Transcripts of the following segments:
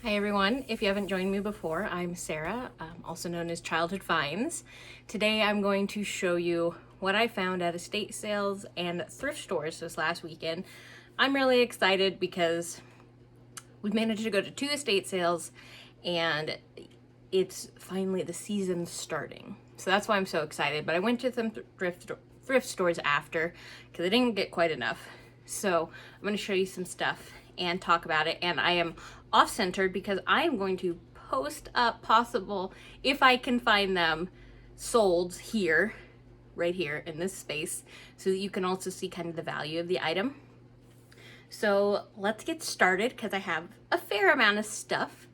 Hi everyone, if you haven't joined me before, I'm Sarah, also known as Childhood Finds. Today I'm going to show you what I found at estate sales and thrift stores this last weekend. I'm really excited because we've managed to go to 2 estate sales and it's finally the season starting. So that's why I'm so excited, but I went to some thrift stores after because I didn't get quite enough. So I'm going to show you some stuff and talk about it, and I am off-centered because I am going to post up possible, if I can find them, sold here, right here in this space, so that you can also see kind of the value of the item. So let's get started because I have a fair amount of stuff.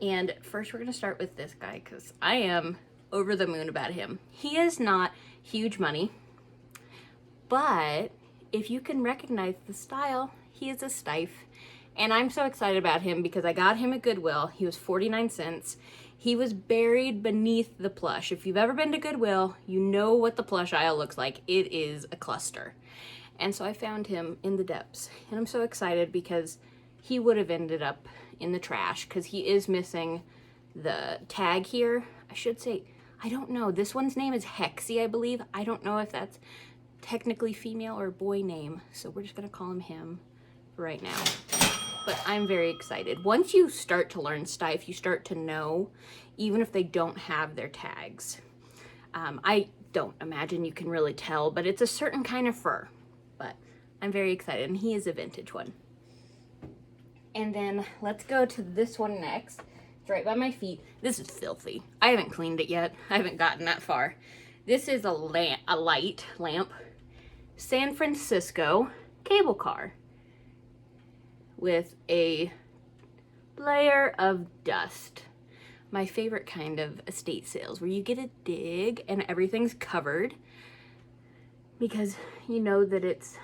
And first we're going to start with this guy because I am over the moon about him. He is not huge money, but if you can recognize the style, he is a stife. And I'm so excited about him because I got him at Goodwill. He was 49 cents. He was buried beneath the plush. If you've ever been to Goodwill, you know what the plush aisle looks like. It is a cluster. And so I found him in the depths. And I'm so excited because he would have ended up in the trash because he is missing the tag here. I should say, I don't know. This one's name is Hexy, I believe. I don't know if that's technically female or boy name. So we're just going to call him him right now. But I'm very excited. Once you start to learn stife, you start to know, even if they don't have their tags. I don't imagine you can really tell, but it's a certain kind of fur. But I'm very excited, and he is a vintage one. And then let's go to this one next. It's right by my feet. This is filthy. I haven't cleaned it yet. I haven't gotten that far. This is a light lamp, San Francisco cable car with a layer of dust. My favorite kind of estate sales where you get a dig and everything's covered because you know that it's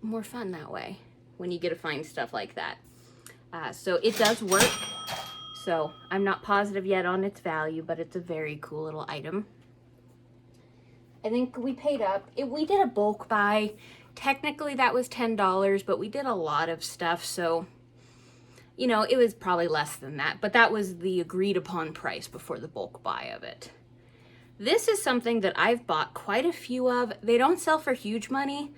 more fun that way when you get to find stuff like that. So it does work. So I'm not positive yet on its value, but it's a very cool little item. I think we paid up. We did a bulk buy. Technically that was $10, but we did a lot of stuff, so it was probably less than that, but that was the agreed upon price before the bulk buy of it. This is something that I've bought quite a few of. They don't sell for huge money,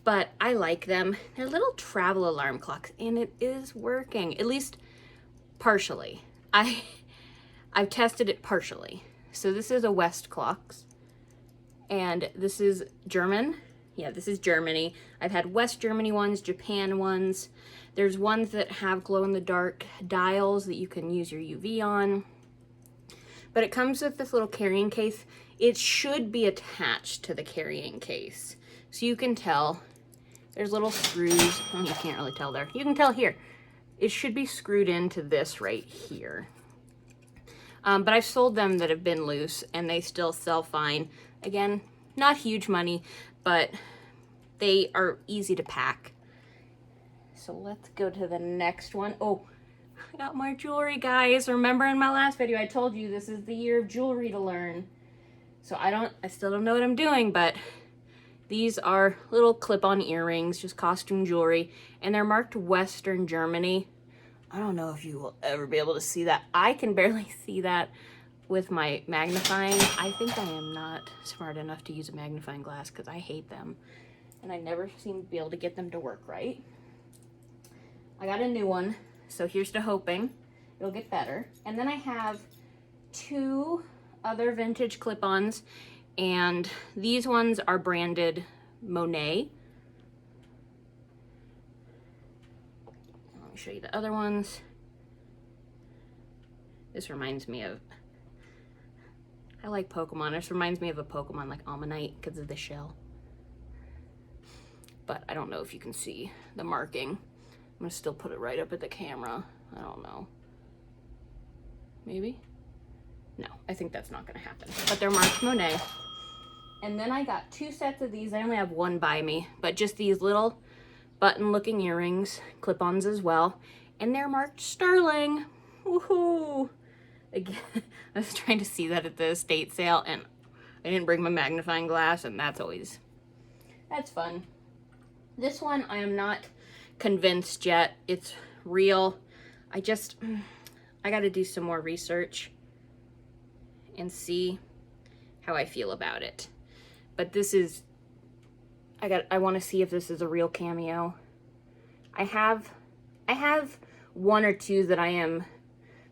but I like them. They're little travel alarm clocks, and it is working, at least partially. I've tested it partially. So this is a West Clocks, and this is German. Yeah, this is Germany. I've had West Germany ones, Japan ones. There's ones that have glow-in-the-dark dials that you can use your UV on. But it comes with this little carrying case. It should be attached to the carrying case. So you can tell there's little screws. Oh, you can't really tell there. You can tell here. It should be screwed into this right here. But I've sold them that have been loose and they still sell fine. Again, not huge money, but they are easy to pack. So let's go to the next one. Oh, I got more jewelry, guys. Remember in my last video, I told you this is the year of jewelry to learn. So I still don't know what I'm doing, but these are little clip-on earrings, just costume jewelry, and they're marked Western Germany. I don't know if you will ever be able to see that. I can barely see that with my magnifying. I think I am not smart enough to use a magnifying glass because I hate them. And I never seem to be able to get them to work right. I got a new one, so here's to hoping it'll get better. And then I have 2 other vintage clip-ons, and these ones are branded Monet. Let me show you the other ones. This reminds me of, I like Pokemon. This reminds me of a Pokemon like Ammonite because of the shell. But I don't know if you can see the marking. I'm gonna still put it right up at the camera. I don't know. Maybe? No, I think that's not gonna happen. But they're marked Monet. And then I got 2 sets of these. I only have one by me, but just these little button-looking earrings, clip-ons as well. And they're marked Sterling. Woohoo! Again, I was trying to see that at the estate sale, and I didn't bring my magnifying glass, and that's fun. This one I am not convinced yet. It's real. I got to do some more research and see how I feel about it. But this is, I want to see if this is a real cameo. I have one or two that I am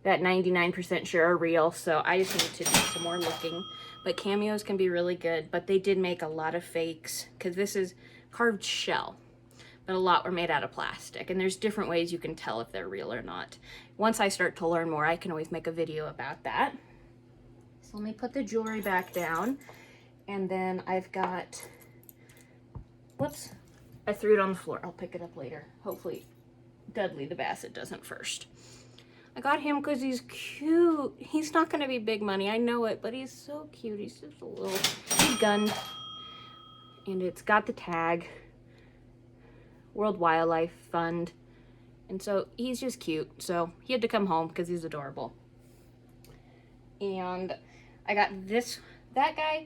that 99% sure are real, so I just need to do some more looking. But cameos can be really good, but they did make a lot of fakes, because this is carved shell, but a lot were made out of plastic, and there's different ways you can tell if they're real or not. Once I start to learn more, I can always make a video about that. So let me put the jewelry back down, and then I've got, whoops, I threw it on the floor. I'll pick it up later. Hopefully Dudley the Basset doesn't first. I got him because he's cute. He's not going to be big money, I know it, but he's so cute. He's just a little, he's gunned, and it's got the tag, World Wildlife Fund, and so he's just cute. So he had to come home because he's adorable. And I got that guy,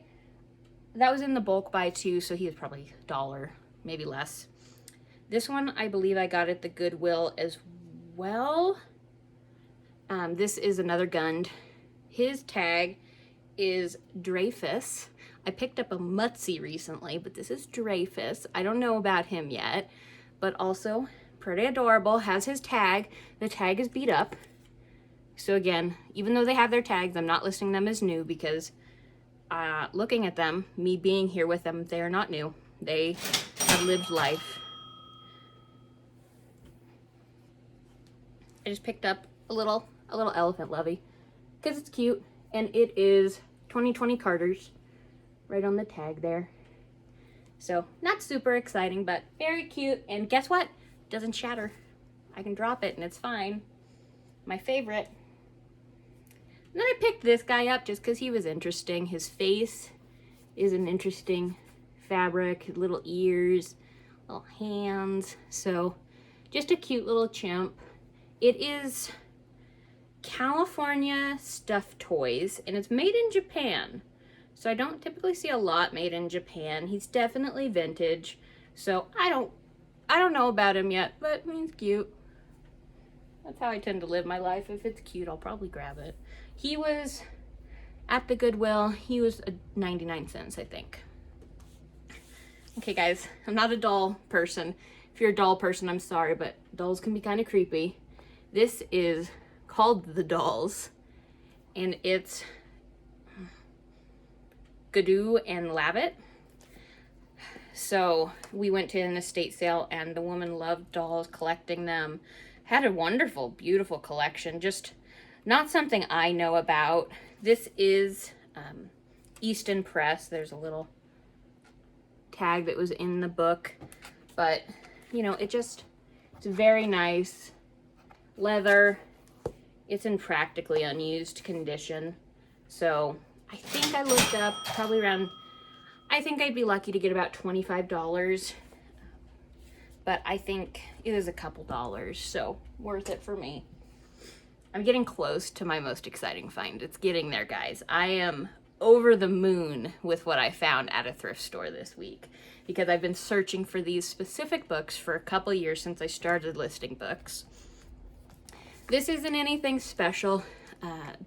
that was in the bulk buy too, so he was probably $1, maybe less. This one, I believe I got at the Goodwill as well. This is another Gund. His tag is Dreyfus. I picked up a Mutsy recently, but this is Dreyfus. I don't know about him yet, but also pretty adorable. Has his tag. The tag is beat up. So again, even though they have their tags, I'm not listing them as new because looking at them, me being here with them, they are not new. They have lived life. I just picked up a little elephant lovey because it's cute, and it is 2020 Carter's right on the tag there. So not super exciting, but very cute. And guess what? It doesn't shatter. I can drop it and it's fine. My favorite. And then I picked this guy up just because he was interesting. His face is an interesting fabric, little ears, little hands. So just a cute little chimp. It is California Stuffed Toys, and it's made in Japan. So I don't typically see a lot made in Japan. He's definitely vintage. So I don't know about him yet, but he's cute. That's how I tend to live my life. If it's cute, I'll probably grab it. He was at the Goodwill. He was 99 cents, I think. Okay, guys, I'm not a doll person. If you're a doll person, I'm sorry, but dolls can be kind of creepy. This is called The Dolls, and it's Gadoo and Lavitt. So we went to an estate sale, and the woman loved dolls, collecting them. Had a wonderful, beautiful collection. Just not something I know about. This is Easton Press. There's a little tag that was in the book, but you know, it's very nice. Leather. It's in practically unused condition. So I think I looked up probably around, I think I'd be lucky to get about $25. But I think it is a couple dollars, so worth it for me. I'm getting close to my most exciting find. It's getting there, guys. I am over the moon with what I found at a thrift store this week, because I've been searching for these specific books for a couple years since I started listing books. This isn't anything special,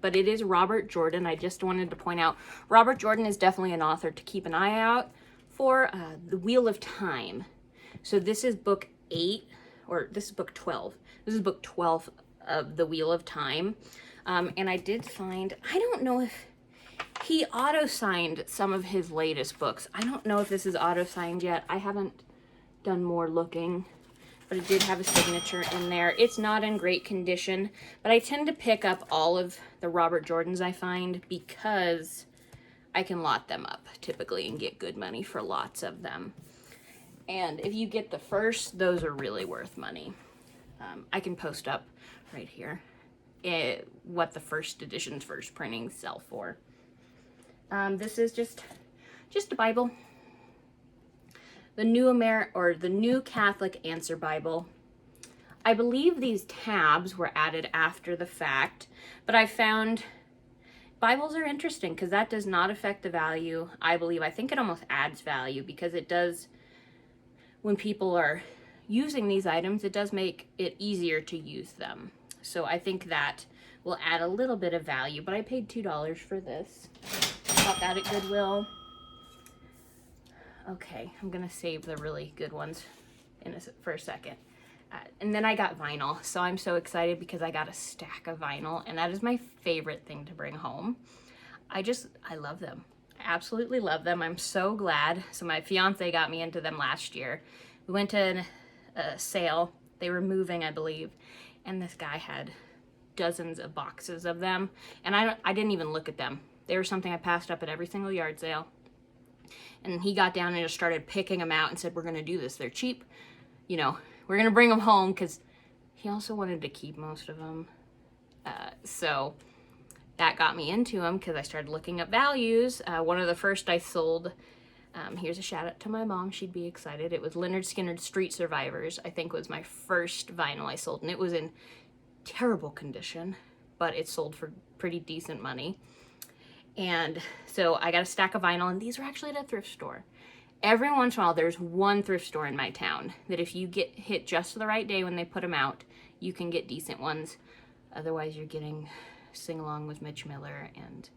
but it is Robert Jordan. I just wanted to point out, Robert Jordan is definitely an author to keep an eye out for. The Wheel of Time. So this is book 8, or this is book 12. This is book 12 of The Wheel of Time. And I did find, I don't know if he auto-signed some of his latest books. I don't know if this is auto-signed yet. I haven't done more looking, but it did have a signature in there. It's not in great condition, but I tend to pick up all of the Robert Jordans I find because I can lot them up typically and get good money for lots of them. And if you get the first, those are really worth money. I can post up right here what the first edition's first printings sell for. This is just a Bible. The New Catholic Answer Bible. I believe these tabs were added after the fact, but I found Bibles are interesting because that does not affect the value. I think it almost adds value because it does, when people are using these items, it does make it easier to use them. So I think that will add a little bit of value, but I paid $2 for this. Got that at Goodwill. Okay, I'm gonna save the really good ones for a second. And then I got vinyl, so I'm so excited because I got a stack of vinyl, and that is my favorite thing to bring home. I love them. I absolutely love them. I'm so glad. So my fiance got me into them last year. We went to a sale. They were moving, I believe, and this guy had dozens of boxes of them, and I didn't even look at them. They were something I passed up at every single yard sale. And he got down and just started picking them out and said, we're gonna do this. They're cheap. You know, we're gonna bring them home, because he also wanted to keep most of them. So that got me into them because I started looking up values. One of the first I sold, here's a shout out to my mom, she'd be excited. It was Leonard Skinner's Street Survivors, I think was my first vinyl I sold. And it was in terrible condition, but it sold for pretty decent money. And so I got a stack of vinyl, and these were actually at a thrift store. Every once in a while, there's one thrift store in my town that if you get hit just the right day when they put them out, you can get decent ones. Otherwise, you're getting Sing Along with Mitch Miller and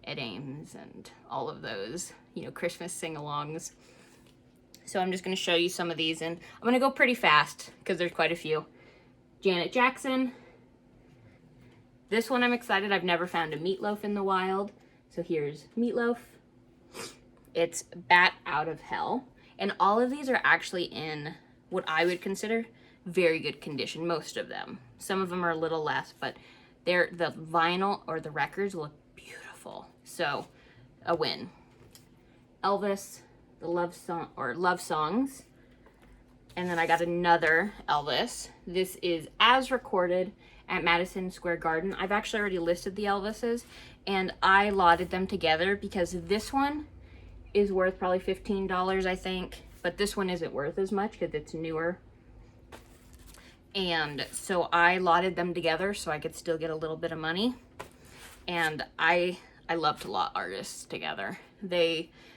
Ed Ames and all of those, you know, Christmas sing-alongs. So I'm just going to show you some of these, and I'm going to go pretty fast because there's quite a few. Janet Jackson. This one I'm excited. I've never found a Meatloaf in the wild. So here's Meatloaf. It's Bat Out of Hell. And all of these are actually in what I would consider very good condition, most of them. Some of them are a little less, but the vinyl or the records look beautiful. So a win. Elvis, the love song or love songs. And then I got another Elvis. This is As Recorded at Madison Square Garden. I've actually already listed the Elvises, and I lotted them together because this one is worth probably $15, I think, but this one isn't worth as much because it's newer. And so I lotted them together so I could still get a little bit of money. And I love to lot artists together.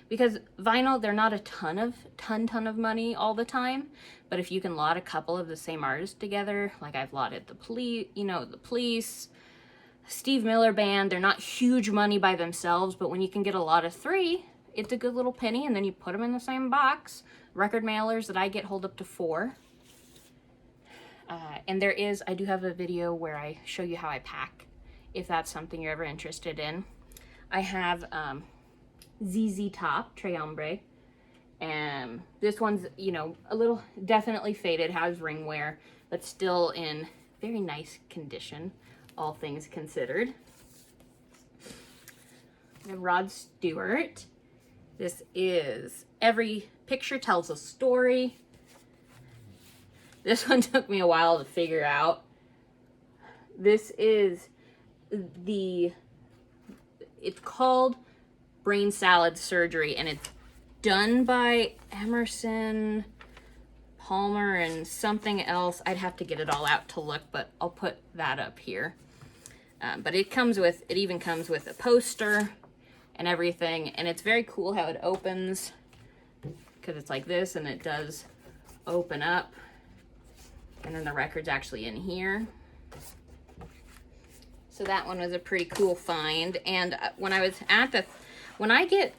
Because vinyl, they're not a ton of money all the time, but if you can lot a couple of the same artists together, like I've lotted the Police, Steve Miller Band, they're not huge money by themselves, but when you can get a lot of 3, it's a good little penny, and then you put them in the same box. Record mailers that I get hold up to 4. And I do have a video where I show you how I pack, if that's something you're ever interested in. I have ZZ Top, Tres Hombre, and this one's, you know, a little definitely faded, has ring wear, but still in very nice condition, all things considered. And Rod Stewart. This is Every Picture Tells a Story. This one took me a while to figure out. This is it's called Brain Salad Surgery, and it's done by Emerson, Palmer, and something else. I'd have to get it all out to look, but I'll put that up here. But it even comes with a poster and everything, and it's very cool how it opens, because it's like this, and it does open up, and then the record's actually in here. So that one was a pretty cool find. And when I get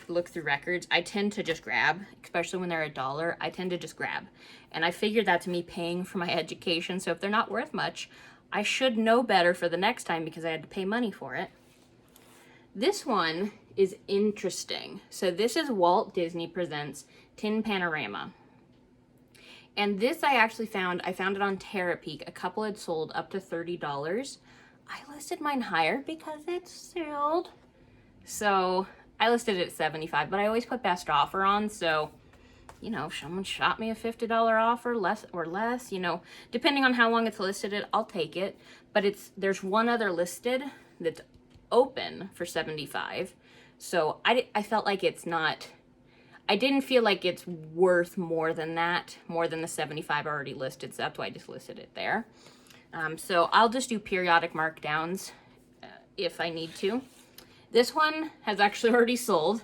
look through records, I tend to just grab, especially when they're $1, I tend to just grab. And I figured that's me paying for my education, so if they're not worth much, I should know better for the next time because I had to pay money for it. This one is interesting. So this is Walt Disney Presents Tin Panorama. And this I found it on Terapeak. A couple had sold up to $30. I listed mine higher because it's sealed. So I listed it at $75, but I always put best offer on. So, you know, if someone shot me a $50 offer, less, you know, depending on how long it's listed at, I'll take it. But there's one other listed that's open for $75. So I felt like I didn't feel like it's worth more than the 75 already listed. So that's why I just listed it there. So I'll just do periodic markdowns if I need to. This one has actually already sold.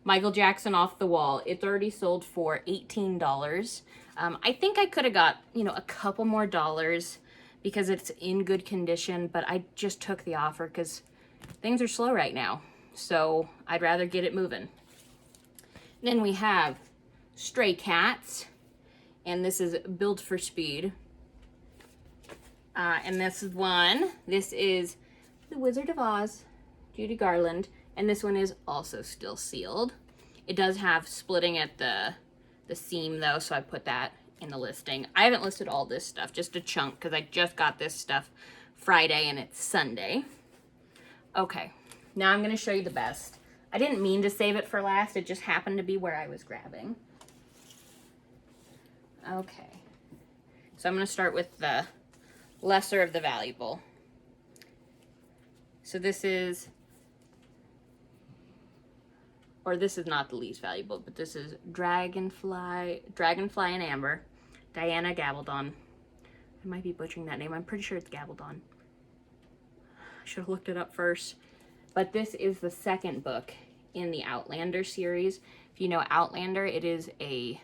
Michael Jackson Off the Wall. It's already sold for $18. I think I could have got, you know, a couple more dollars because it's in good condition, but I just took the offer because things are slow right now. So I'd rather get it moving. Then we have Stray Cats, and this is Built for Speed. And this is The Wizard of Oz, Judy Garland, and this one is also still sealed. It does have splitting at the seam though, so I put that in the listing. I haven't listed all this stuff, just a chunk, because I just got this stuff Friday and it's Sunday. Okay, now I'm gonna show you the best. I didn't mean to save it for last, it just happened to be where I was grabbing. Okay, so I'm gonna start with the lesser of the valuable. So this is not the least valuable, but this is Dragonfly and Amber, Diana Gabaldon. I might be butchering that name. I'm pretty sure it's Gabaldon. I should have looked it up first. But this is the second book in the Outlander series. If you know Outlander, it is a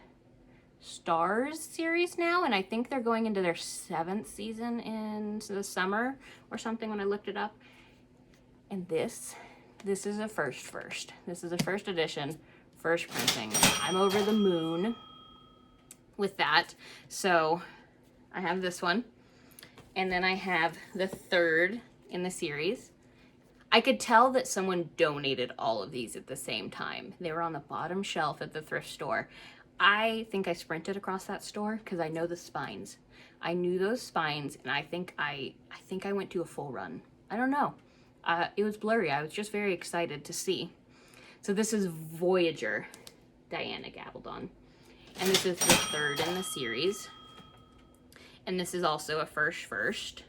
Stars series now, and I think they're going into their 7th season in the summer or something when I looked it up. And this is a first. This is a first edition, first printing. I'm over the moon with that. So I have this one, and then I have the third in the series. I could tell that someone donated all of these at the same time. They were on the bottom shelf at the thrift store. I think I sprinted across that store because I know the spines. I knew those spines, and I think I went to a full run. I don't know. It was blurry. I was just very excited to see. So this is Voyager, Diana Gabaldon. And this is the third in the series. And this is also a first.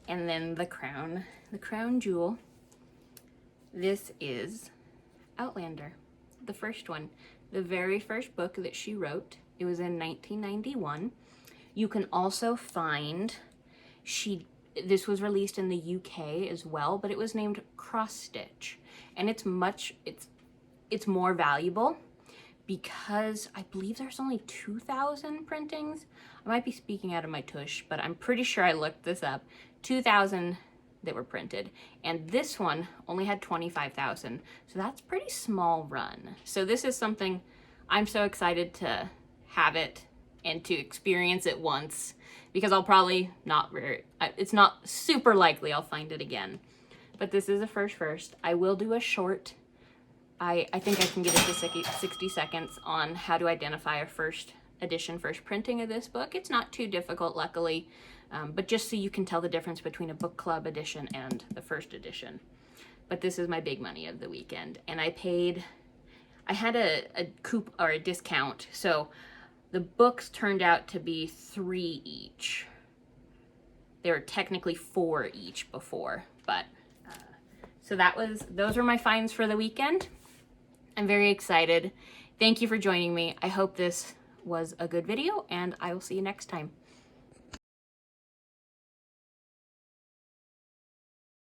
And then the crown jewel. This is Outlander, the first one. The very first book that she wrote. It was in 1991. You can also find, this was released in the UK as well, but it was named Cross Stitch. And it's more valuable because I believe there's only 2,000 printings. I might be speaking out of my tush, but I'm pretty sure I looked this up. 2,000 that were printed. And this one only had 25,000. So that's pretty small run. So this is something I'm so excited to have it and to experience it once, because I'll probably it's not super likely I'll find it again. But this is a first. I will do a short. I think I can get it to 60 seconds on how to identify a first edition, first printing of this book. It's not too difficult, luckily, but just so you can tell the difference between a book club edition and the first edition. But this is my big money of the weekend, and I had a coup or a discount, so the books turned out to be 3 each. They were technically 4 each before, but so those were my finds for the weekend. I'm very excited. Thank you for joining me. I hope this was a good video, and I will see you next time.